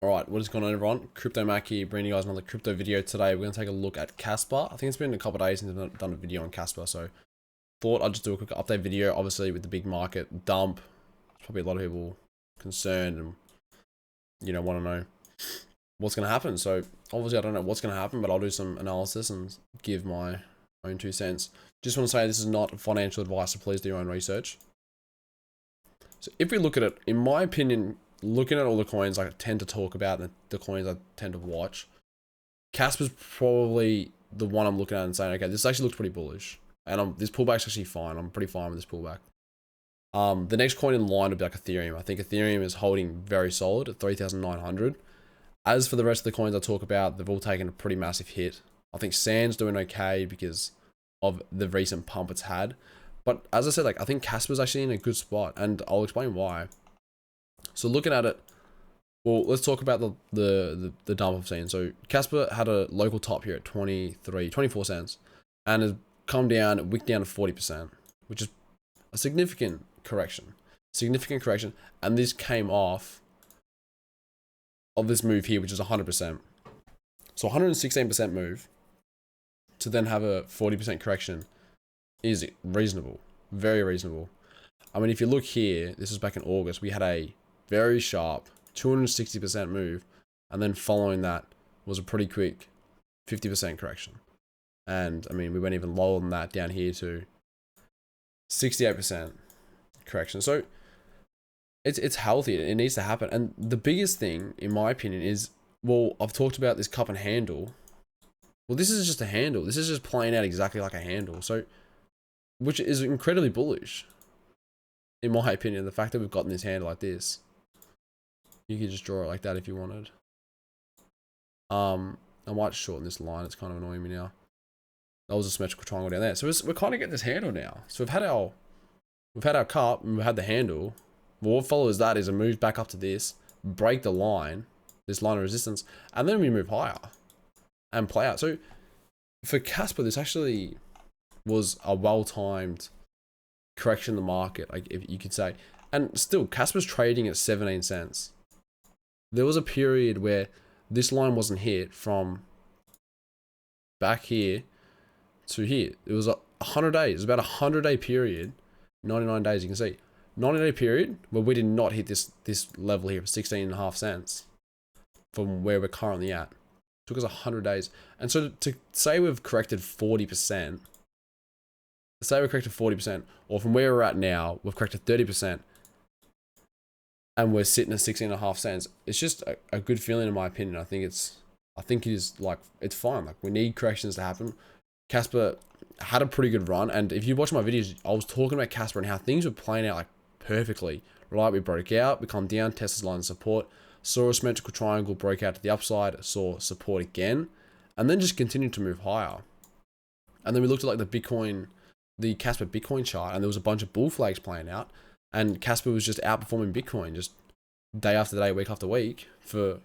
Alright, what is going on everyone? Crypto Mac here, bringing you guys another crypto video today. We're going to take a look at Casper. I think it's been a couple of days since I've done a video on Casper, so thought I'd just do a quick update video. Obviously with the big market dump, there's probably a lot of people concerned and want to know what's going to happen. So obviously I don't know what's going to happen, but I'll do some analysis and give my own 2 cents. Just want to say this is not financial advice, so please do your own research. So if we look at it, in my opinion, looking at all the coins I tend to talk about and the coins I tend to watch, Casper's probably the one I'm looking at and saying, okay, this actually looks pretty bullish. And this pullback's actually fine. I'm pretty fine with this pullback. The next coin in line would be like Ethereum. I think Ethereum is holding very solid at 3,900. As for the rest of the coins I talk about, they've all taken a pretty massive hit. I think Sand's doing okay because of the recent pump it's had. But as I said, I think Casper's actually in a good spot, and I'll explain why. So looking at it, well, let's talk about the dump I've seen. So Casper had a local top here at 24 cents, and has come down, wicked down to 40%, which is a significant correction. And this came off of this move here, which is 100%. So 116% move to then have a 40% correction is reasonable, very reasonable. I mean, if you look here, this was back in August, we had a very sharp 260% move, and then following that was a pretty quick 50% correction. And I mean, we went even lower than that down here to 68% correction. So it's healthy. It needs to happen. And the biggest thing, in my opinion, is, well, I've talked about this cup and handle. Well, this is just a handle. This is just playing out exactly like a handle. So, which is incredibly bullish, in my opinion. The fact that we've gotten this handle like this, you could just draw it like that if you wanted. I might shorten this line. It's kind of annoying me now. That was a symmetrical triangle down there. So we're kind of getting this handle now. So we've had our cup and we've had the handle. Well, what follows that is a move back up to this, break the line, this line of resistance, and then we move higher and play out. So for Casper, this actually was a well-timed correction in the market, if you could say. And still, Casper's trading at 17 cents. There was a period where this line wasn't hit from back here to here. It was 100 days. It was about a 100-day period, 99 days, you can see. 90-day period where we did not hit this level here for 16.5 cents from where we're currently at. It took us 100 days. And so to say we've corrected 40%, or from where we're at now, we've corrected 30%, and we're sitting at 16.5 cents, it's just a good feeling in my opinion. I think it is it's fine. Like, we need corrections to happen. Casper had a pretty good run, and if you watch my videos, I was talking about Casper and how things were playing out perfectly. Right, we broke out, we come down, tested line of support, saw a symmetrical triangle, broke out to the upside, saw support again, and then just continued to move higher. And then we looked at the Casper Bitcoin chart, and there was a bunch of bull flags playing out, and Casper was just outperforming Bitcoin just day after day, week after week for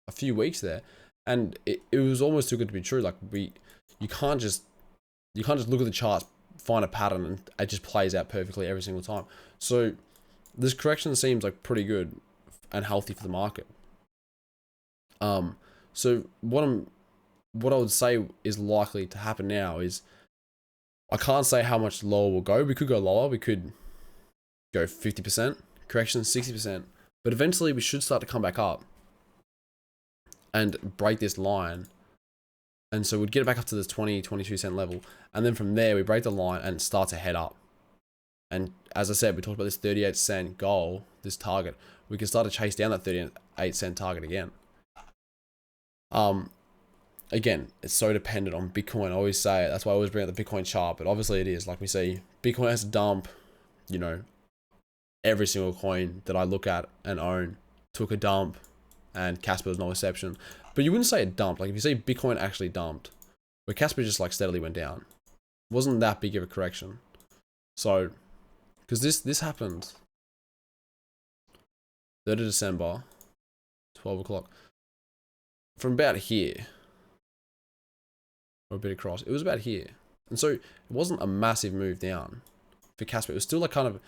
a few weeks there. And it was almost too good to be true. You can't just look at the charts, find a pattern, and it just plays out perfectly every single time. So this correction seems like pretty good and healthy for the market. So what I would say is likely to happen now is, I can't say how much lower we'll go. We could go lower. We could go 50% correction, 60%, but eventually we should start to come back up and break this line. And so we'd get it back up to this 22 cent level. And then from there, we break the line and start to head up. And as I said, we talked about this 38 cent goal, this target. We can start to chase down that 38 cent target again. Again, it's so dependent on Bitcoin. I always say it. That's why I always bring up the Bitcoin chart. But obviously it is. Like we see, Bitcoin has to dump, every single coin that I look at and own took a dump. And Casper was no exception. But you wouldn't say it dumped. Like, if you see Bitcoin actually dumped, where Casper just steadily went down, it wasn't that big of a correction. So, because this happened 3rd of December, 12 o'clock. From about here, or a bit across, it was about here. And so, it wasn't a massive move down for Casper. It was still kind of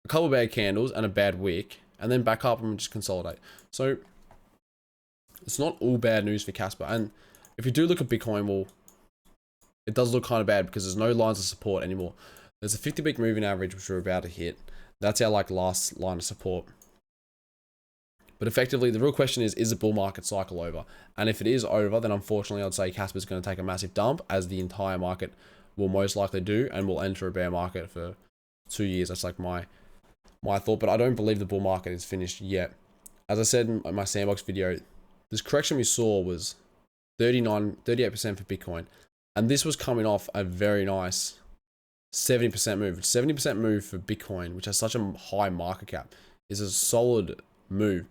a couple of bad candles and a bad wick, and then back up and just consolidate. So it's not all bad news for Casper. And if you do look at Bitcoin, well, it does look kind of bad because there's no lines of support anymore. There's a 50-week moving average, which we're about to hit. That's our like last line of support. But effectively, the real question is the bull market cycle over? And if it is over, then unfortunately, I'd say Casper's going to take a massive dump, as the entire market will most likely do, and will enter a bear market for 2 years. That's like my thought, but I don't believe the bull market is finished yet. As I said in my sandbox video, this correction we saw was 38% for Bitcoin. And this was coming off a very nice 70% move. 70% move for Bitcoin, which has such a high market cap, is a solid move.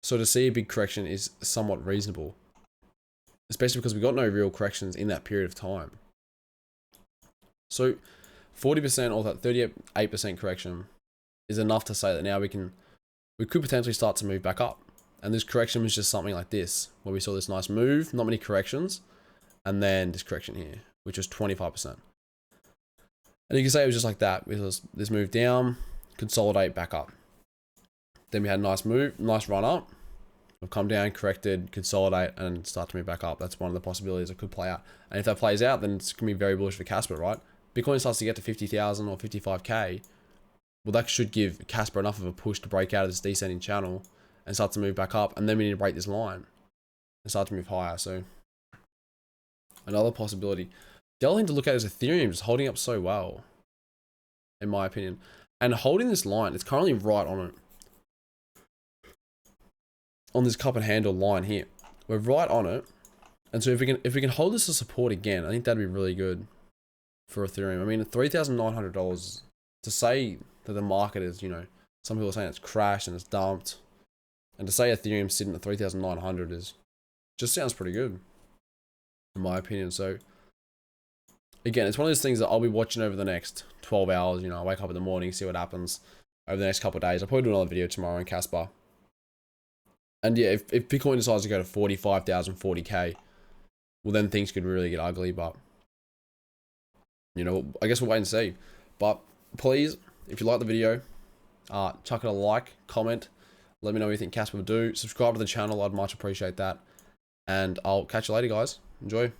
So to see a big correction is somewhat reasonable, especially because we got no real corrections in that period of time. So 40% or that 38% correction is enough to say that now we could potentially start to move back up. And this correction was just something like this, where we saw this nice move, not many corrections, and then this correction here, which was 25%. And you can say it was just like that, with this move down, consolidate, back up. Then we had a nice move, nice run up. We've come down, corrected, consolidate, and start to move back up. That's one of the possibilities that could play out. And if that plays out, then it's going to be very bullish for Casper, right? Bitcoin starts to get to 50,000 or 55K. Well, that should give Casper enough of a push to break out of this descending channel and start to move back up. And then we need to break this line and start to move higher. So another possibility. The other thing to look at is Ethereum just holding up so well, in my opinion. And holding this line, it's currently right on it. On this cup and handle line here. We're right on it. And so if we can hold this as support again, I think that'd be really good for Ethereum. I mean, $3,900, to say that the market is, you know, some people are saying it's crashed and it's dumped. And to say Ethereum's sitting at 3,900 is just sounds pretty good, in my opinion. So again, it's one of those things that I'll be watching over the next 12 hours. You know, I wake up in the morning, see what happens over the next couple of days. I'll probably do another video tomorrow on Casper. And yeah, if Bitcoin decides to go to 45,000, 40K, well, then things could really get ugly. But, you know, I guess we'll wait and see. But please, if you like the video, chuck it a like, comment, let me know what you think Casper would do. Subscribe to the channel, I'd much appreciate that. And I'll catch you later, guys. Enjoy.